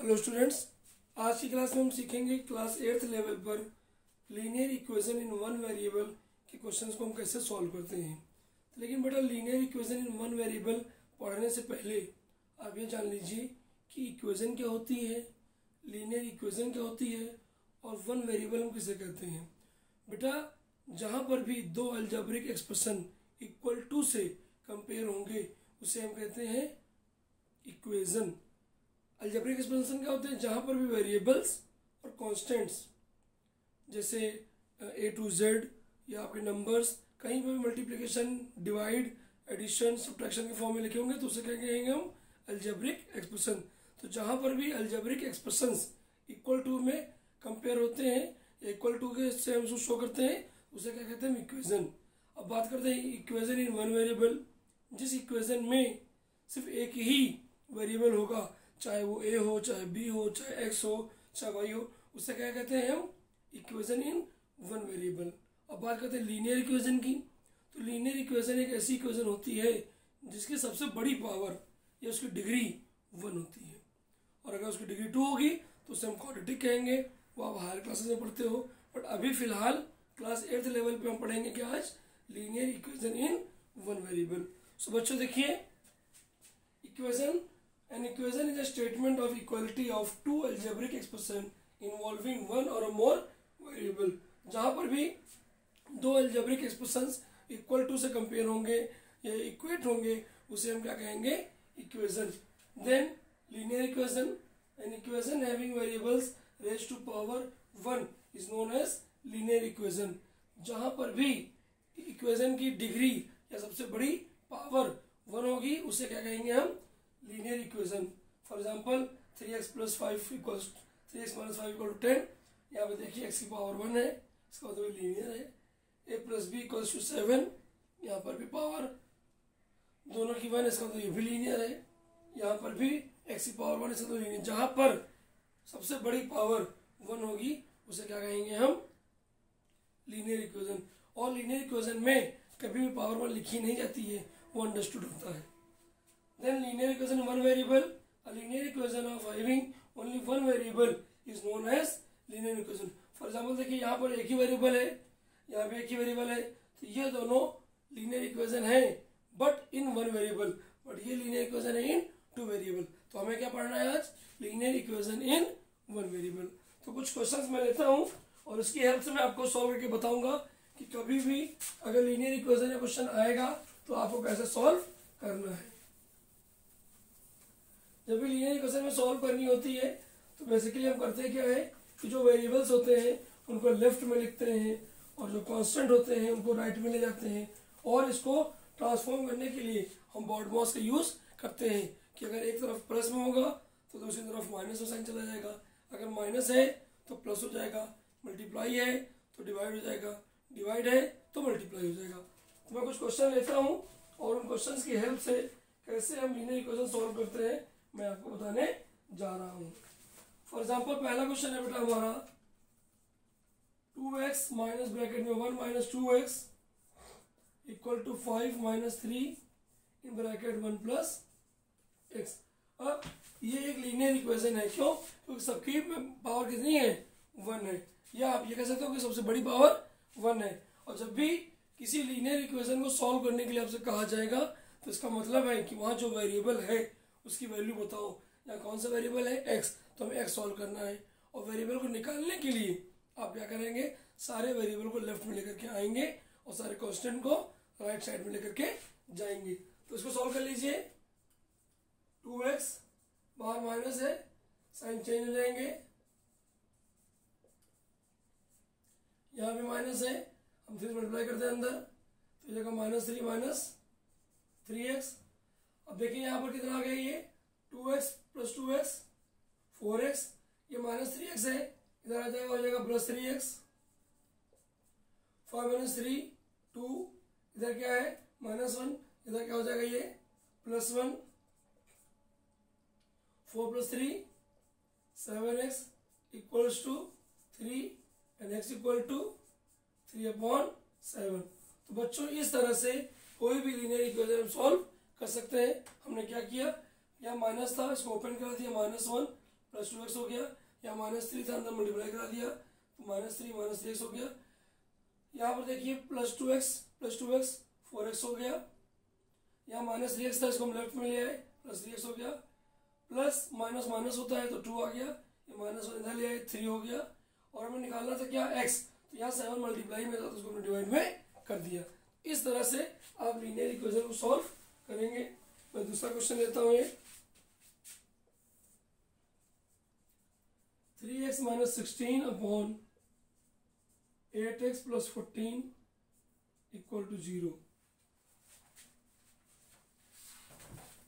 Hello students, आज की class में हम सीखेंगे क्लास 8th लेवल पर linear equation in one variable के क्वेश्चंस को हम कैसे सॉल्व करते हैं। लेकिन बेटा linear equation in one variable पढ़ने से पहले आप ये जान लीजिए कि इक्वेशन क्या होती है, लीनियर इक्वेशन क्या होती है और वन वेरिएबल हम किसे कहते हैं। बेटा जहाँ पर भी दो अलजेब्रिक एक्सप्रेशन इक्वल टू से कंपेयर होंगे उसे हम कहते हैं इक्वेशन। अलजेब्रिक एक्सपेंशन क्या होते हैं? जहाँ पर भी वेरिएबल्स और कांस्टेंट्स जैसे ए टू जेड या आपके नंबर्स कहीं पर भी मल्टीप्लिकेशन, डिवाइड, एडिशन, सब्ट्रैक्शन के फॉर्म में लिखे होंगे तो उसे क्या कहेंगे हम? Algebraic expression. तो जहाँ पर भी अलजेब्रिक एक्सप्रेशंस इक्वल टू में कंपेयर होते हैं या इक्वल टू के से हम शो करते हैं उसे क्या कहते हैं? इक्वेशन। अब बात करते हैं इक्वेशन इन वन वेरिएबल। जिस इक्वेशन में सिर्फ एक ही वेरिएबल होगा, चाहे वो ए हो, चाहे बी हो, चाहे एक्स हो, चाहे वाई हो, उससे क्या कहते हैं हम? Equation in one variable. अब बात करते हैं लीनियर इक्वेशन की। तो लीनियर इक्वेशन एक ऐसी इक्वेशन होती है जिसकी सबसे बड़ी पावर या उसकी डिग्री 1 होती है, और अगर उसकी डिग्री 2 होगी तो उसे हम क्वाड्रेटिक कहेंगे। वो आप हायर क्लासेस में पढ़ते हो, बट अभी फिलहाल क्लास 8th लेवल पे हम पढ़ेंगे क्या आज? Linear equation in one variable. So बच्चों देखिए, equation An equation is a statement of equality of two algebraic expression involving one or more variable। जहाँ पर भी दो algebraic expressions equal to से कंपेयर होंगे या इक्वेट होंगे उसे हम क्या कहेंगे? Equation. Then linear equation, an equation having variables raised to power 1 is known as linear equation। जहाँ पर भी इक्वेशन की डिग्री या सबसे बड़ी पावर 1 होगी उसे क्या कहेंगे हम? Linear equation. For example 3x + 5 equals 3x - 5 equal to 10। यहाँ पे देखिए x की पावर 1 है, इसका मतलब लीनियर है। a + b इक्वल्स टू 7, यहाँ पर भी पावर दोनों की 1, इसका मतलब ये भी लीनियर है। यहाँ पर भी x की पावर 1, इसका मतलब लीनियर। जहाँ पर सबसे बड़ी पावर 1 होगी उसे क्या कहेंगे हम? Linear equation. और लीनियर इक्वेशन में कभी भी पावर 1 लिखी नहीं जाती है, वो अंडरस्टूड होता है। Then linear equation one variable, a linear equation of having only one variable is known as linear equation। For example देखिए यहाँ पर एक ही वेरिएबल है, यहाँ पे एक ही वेरिएबल है, तो ये दोनों लीनियर इक्वेशन है but in one variable, but ये लीनियर इक्वेशन है इन टू वेरिएबल। तो हमें क्या पढ़ना है आज? Linear equation in one variable. तो कुछ क्वेश्चंस मैं लेता हूँ और उसकी हेल्प से मैं आपको सॉल्व करके बताऊंगा कि कभी भी अगर लीनियर इक्वेशन या क्वेश्चन आएगा तो आपको कैसे सॉल्व करना है। जब भी लीनियर इक्वेशन में सॉल्व करनी होती है तो बेसिकली हम करते क्या है कि जो वेरिएबल्स होते हैं उनको लेफ्ट में लिखते हैं और जो कांस्टेंट होते हैं उनको राइट में ले जाते हैं, और इसको ट्रांसफॉर्म करने के लिए हम BODMAS का यूज़ करते हैं कि अगर एक तरफ प्लस में होगा तो दूसरी तरफ माइनस में साइन चला जाएगा, अगर माइनस है तो प्लस हो जाएगा, मल्टीप्लाई है तो डिवाइड हो जाएगा, डिवाइड है तो मल्टीप्लाई हो जाएगा। तो मैं कुछ क्वेश्चन लेता हूँ और उन क्वेश्चन की हेल्प से कैसे हम लीनियर इक्वेशन सॉल्व करते हैं मैं आपको बताने जा रहा हूँ। फॉर एग्जाम्पल पहला क्वेश्चन है बेटा हमारा 2x माइनस ब्रैकेट में 1 - 2x equal to 5 - 3 in bracket 1 + x। अब ये एक लीनियर इक्वेशन है, क्यों? क्योंकि सबकी पावर कितनी है? 1 है, या आप ये कह सकते हो कि सबसे बड़ी पावर 1 है। और जब भी किसी लीनियर इक्वेशन को सॉल्व करने के लिए आपसे कहा जाएगा तो इसका मतलब है कि वहाँ जो वेरिएबल है उसकी वैल्यू बताओ। या कौन सा वेरिएबल है? x, तो हमें x सॉल्व करना है। और वेरिएबल को निकालने के लिए आप क्या करेंगे? सारे वेरिएबल को लेफ्ट में लेकर के आएंगे और सारे कांस्टेंट को राइट साइड में लेकर के जाएंगे। तो इसको सॉल्व कर लीजिए। 2x बाहर माइनस है, साइन चेंज हो जाएंगे, यहाँ भी माइनस है, हम फिर मल्टीप्लाई करते हैं अंदर तो जगह -3 - 3x। अब देखिए यहाँ पर कितना आ गया? ये 2x + 2x 4x, ये -3x है, इधर आ जाएगा, हो जाएगा +3x। 5 - 3 2, इधर क्या है? -1, इधर क्या हो जाएगा? ये +1। 4 + 3 7x equals to 3 and x equal to 3/7। तो बच्चों इस तरह से कोई भी लीनियर इक्वेशन सॉल्व कर सकते हैं। हमने क्या किया? यहाँ माइनस था, इसको ओपन कर दिया, -1 प्लस 2x हो गया, या -3 था अंदर मल्टीप्लाई करा दिया तो -3 हो गया। यहाँ पर देखिए +2x 4x हो गया, यहाँ -3x था इसको हम लेफ्ट में ले आए +3x हो गया, प्लस माइनस माइनस होता है तो 2 आ गया, ये माइनस इधर ले आए 3 हो गया, और हमें निकालना था क्या x, तो यहाँ 7 मल्टीप्लाई में था तो उसको हमने डिवाइड में कर दिया। इस तरह से आप लीनियर इक्वेशन को सॉल्व करेंगे। मैं दूसरा क्वेश्चन लेता हूँ, ये 3x - 16 अपॉन 8x + 14 = 0।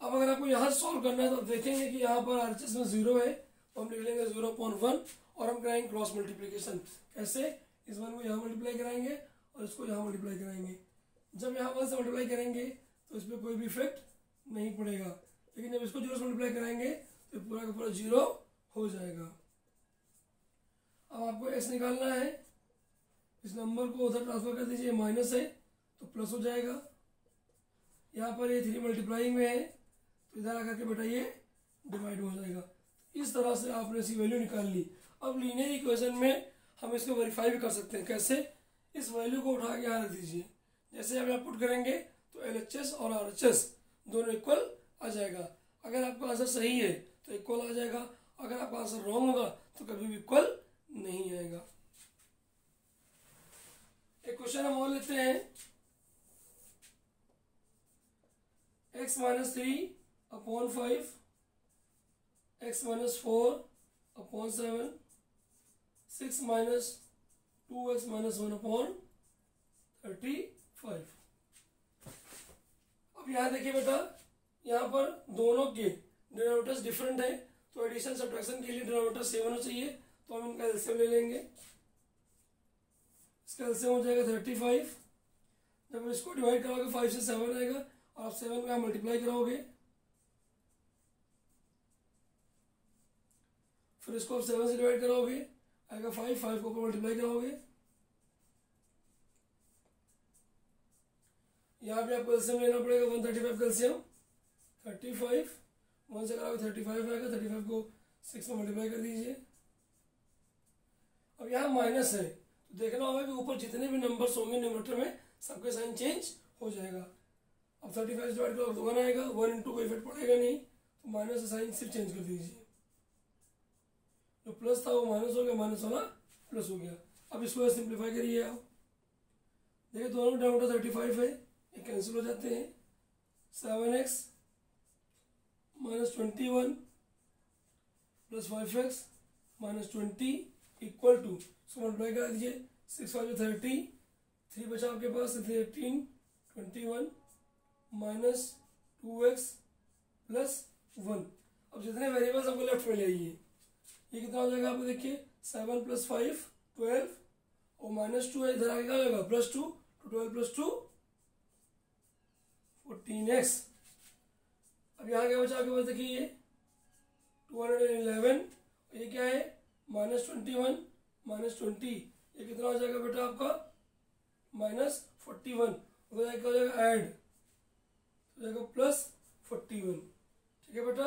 अब अगर आपको यहाँ सॉल्व करना है तो देखेंगे कि यहाँ पर RHS में 0 है तो हम लिख लेंगे 0/1 और हम कराएंगे क्रॉस मल्टीप्लिकेशन। कैसे? इस 1 को यहाँ मल्टीप्लाई कराएंगे और इसको यहाँ मल्टीप्लाई कराएंगे। जब यहाँ 1 से मल्टीप्लाई करेंगे तो इस पर कोई भी इफेक्ट नहीं पड़ेगा, लेकिन जब इसको 0 से मल्टीप्लाई करेंगे तो पूरा का पूरा 0 हो जाएगा। अब आपको x निकालना है, इस नंबर को उधर ट्रांसफर कर दीजिए, माइनस है तो प्लस हो जाएगा। यहाँ पर ये 3 मल्टीप्लाइंग में है तो इधर आकर के बेटा ये डिवाइड हो जाएगा। इस तरह से आपने इसकी वैल्यू निकाल ली। अब लीनियर इक्वेशन में हम इसको वेरीफाई भी कर सकते हैं। कैसे? इस वैल्यू को उठा के यहाँ रख दीजिए, जैसे हम यहाँ पुट करेंगे तो LHS और RHS दोनों इक्वल आ जाएगा। अगर आपका आंसर सही है तो इक्वल आ जाएगा, अगर आपका आंसर रॉन्ग होगा तो कभी भी इक्वल नहीं आएगा। एक क्वेश्चन हम और लेते हैं, x - 3 upon 5 x - 4 upon 7 6 - 2x - 1 upon 35। अब यहाँ देखिए बेटा, यहाँ पर दोनों के डिनोमिनेटर्स डिफरेंट है तो एडिशन सब्ट्रैक्शन के लिए डिनोमिनेटर सेम होना चाहिए, तो हम इनका एलसीएम ले लेंगे। इसका एलसीएम हो जाएगा 35। जब इसको डिवाइड करोगे 5 से 7 आएगा और आप 7 का मल्टीप्लाई कराओगे, फिर इसको आप 7 से डिवाइड कराओगे आएगा 5 को ऊपर मल्टीप्लाई कराओगे। यहाँ पे आपको एलसीएम लेना पड़ेगा 135 का एलसीएम 35, 1 से कराओगे 35 आएगा, 35 को 6 में मल्टीप्लाई कर दीजिए। अब यहाँ माइनस है तो देखना होगा कि ऊपर जितने भी नंबर्स होंगे न्यूमरेटर में सबके साइन चेंज हो जाएगा। अब 35 से डिवाइड करो तो 1 आएगा, 1 × कोई इफेक्ट पड़ेगा नहीं तो माइनस से साइन सिर्फ चेंज कर दीजिए। जो प्लस था वो माइनस हो गया, माइनस वाला प्लस हो गया। अब इसको सिंप्लीफाई करिए आप, देखिए दोनों डिनोमिनेटर 35 है, ये कैंसिल हो जाते हैं। 7x - 21 + 5x - 20 = इसको मल्टीप्लाई करा दीजिए। 6 × 5 = 30, 3 बचा आपके पास 18, 21 - 2x + 1। अब जितने वेरिएबल्स आपको लेफ्ट में ले आइए, ये कितना हो जाएगा आपको देखिए 7 + 5 12 और -2 है, इधर आगे क्या होगा +2 तो 12 + 2 14x। अब यहाँ क्या बचा आपके पास देखिए ये 211, ये क्या है -21 -20, ये कितना हो जाएगा बेटा आपका -41। उधर क्या हो जाएगा ऐड, हो जाएगा +41। ठीक है बेटा।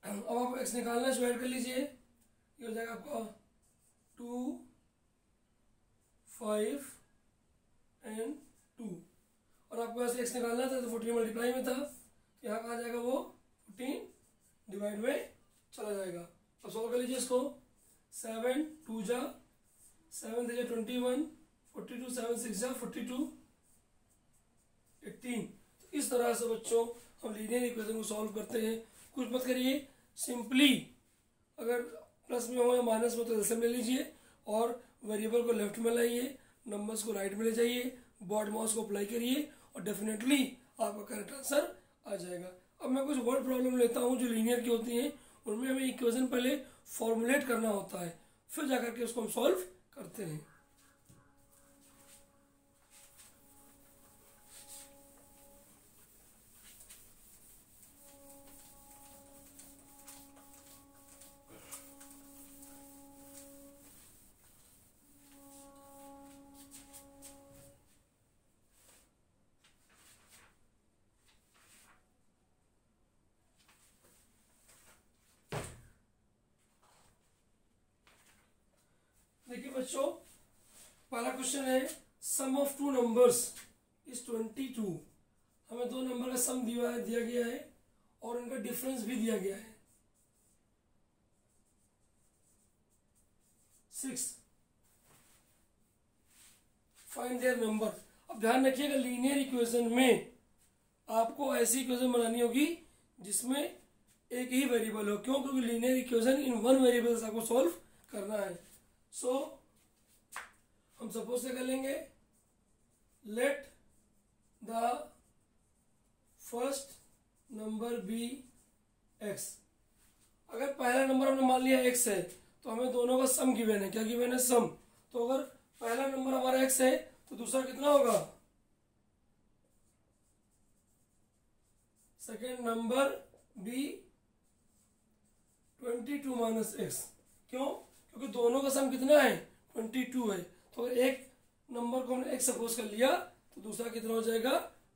अब आपको x निकालना है, ऐड कर लीजिए, ये हो जाएगा आपका 2 5 और 2, और आपको ऐसे x निकालना था तो 14 मल्टीप्लाई में था तो यहाँ कहाँ जाएगा वो 14 डिवाइड में चला जाएगा। अब सॉल्व कर लीजिए इसको, 7 2 जा 7 3 21, 42 7 6 जा 42, 18। तो इस तरह से बच्चों हम लीनियर इक्वेशन को सॉल्व करते हैं। कुछ मत करिए, सिंपली अगर प्लस में हो या माइनस में तो एलसीएम ले लीजिए और वेरिएबल को लेफ्ट में लाइए, नंबर्स को राइट में ले जाइए, बॉड माउस को अप्लाई करिए और डेफिनेटली आपका करेक्ट आंसर आ जाएगा। अब मैं कुछ वर्ड प्रॉब्लम लेता हूँ जो लीनियर की होती हैं, उनमें हमें इक्वेशन पहले फॉर्मुलेट करना होता है, फिर जाकर के उसको हम सॉल्व करते हैं। बच्चों पहला क्वेश्चन है सम ऑफ टू नंबर्स इज 22। हमें दो नंबर का सम दिया गया है और उनका डिफरेंस भी दिया गया है 6। Find their number. अब ध्यान रखिएगा लीनियर इक्वेशन में आपको ऐसी इक्वेशन बनानी होगी जिसमें एक ही वेरिएबल हो। क्यों? क्योंकि linear equation in one variable से आपको सॉल्व करना है। सो हम सपोज से कर लेंगे let the first number be x. अगर पहला नंबर हमने मान लिया एक्स है तो हमें दोनों का सम गिवन है। क्या गिवन है? सम। तो अगर पहला नंबर हमारा एक्स है तो दूसरा कितना होगा? Second number be 22 minus x. क्यों? क्योंकि दोनों का सम कितना है? 22 है। तो अगर एक नंबर को हमने एक्स सपोज कर लिया तो दूसरा कितना हो जाएगा?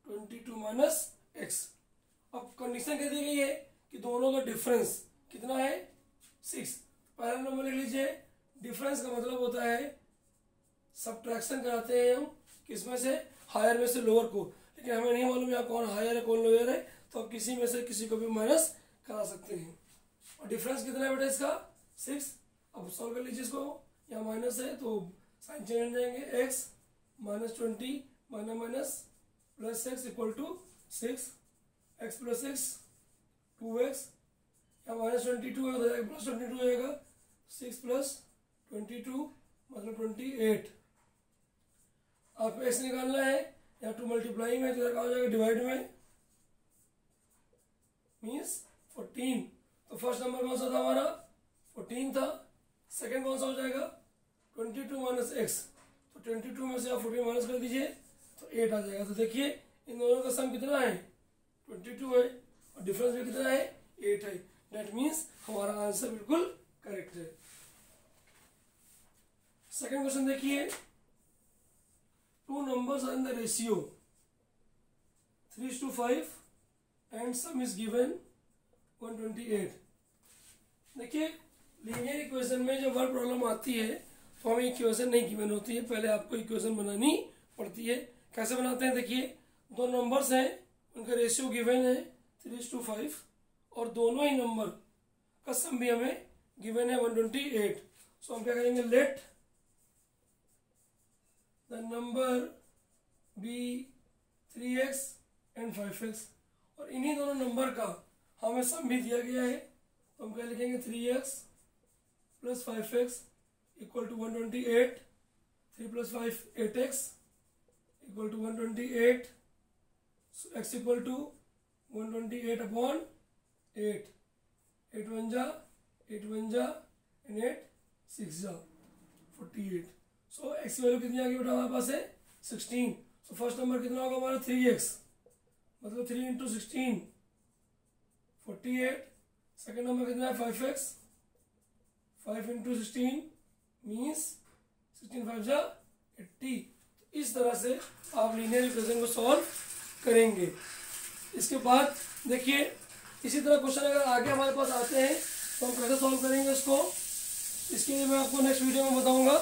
22 माइनस एक्स। अब कंडीशन कह दी गई है कि दोनों का डिफरेंस कितना है? 6। पहला नंबर लिख लीजिए। डिफरेंस का मतलब होता है सब्ट्रैक्शन कराते हैं हम किसमें से? हायर में से लोअर को। लेकिन हमें नहीं मालूम यहाँ कौन हायर है कौन लोअर है, तो आप किसी में से किसी को भी माइनस करा सकते हैं। और डिफरेंस कितना है बेटा इसका? 6। अब सॉल्व कर लीजिए इसको। यहाँ माइनस है तो साइन चेंज हो जाएंगे। X minus 20 minus minus plus x equal to 6। X plus x 2x। यहाँ माइनस 22 है प्लस 22 आएगा। 6 प्लस 22 मतलब 28। आपको एक्स निकालना है। यहाँ 2 मल्टीप्लाई में तो हो जाएगा डिवाइड में मीन्स 14। तो फर्स्ट नंबर कौन सा था हमारा? 14 था। सेकंड कौन सा हो जाएगा? 22 माइनस एक्स। तो 22 में से आप 14 माइनस कर दीजिए तो 8 आ जाएगा। तो देखिए इन दोनों का सम कितना है? 22 है और डिफरेंस भी कितना है? 8 है। दैट मीन्स हमारा आंसर बिल्कुल करेक्ट है। सेकंड क्वेश्चन देखिए। Two numbers are in the ratio 3:5 and sum is given 128। देखिए लीनियर इक्वेशन में जब वर्ड प्रॉब्लम आती है तो हमें इक्वेशन नहीं गिवन होती है, पहले आपको इक्वेशन बनानी पड़ती है। कैसे बनाते हैं? देखिए दो नंबर्स हैं, उनका रेशियो गिवन है 3:5 और दोनों ही नंबर का सम भी हमें गिवन है 128। सो हम क्या करेंगे? Let the number be 3x and 5x। और इन्हीं दोनों नंबर का हमें सम भी दिया गया है तो हम क्या लिखेंगे? 3x plus 5x equal to 128। 3 plus 5 8x equal to 128। x equal to 128 upon 8। 8 1 जा 8 1 जा एंड 8 6 जा 48। सो x की वैल्यू कितनी आ गई बेटा हमारे पास है? 16। सो फर्स्ट नंबर कितना होगा हमारा? 3x मतलब 3 इंटू 16 48। सेकेंड नंबर कितना है? 5x 5 इंटू 16 मीन्स 16 5 जा 80। इस तरह से आप लीनियर इक्वेशन को सॉल्व करेंगे। इसके बाद देखिए इसी तरह क्वेश्चन अगर आगे हमारे पास आते हैं तो हम कैसे सॉल्व करेंगे उसको, इसके लिए मैं आपको नेक्स्ट वीडियो में बताऊंगा।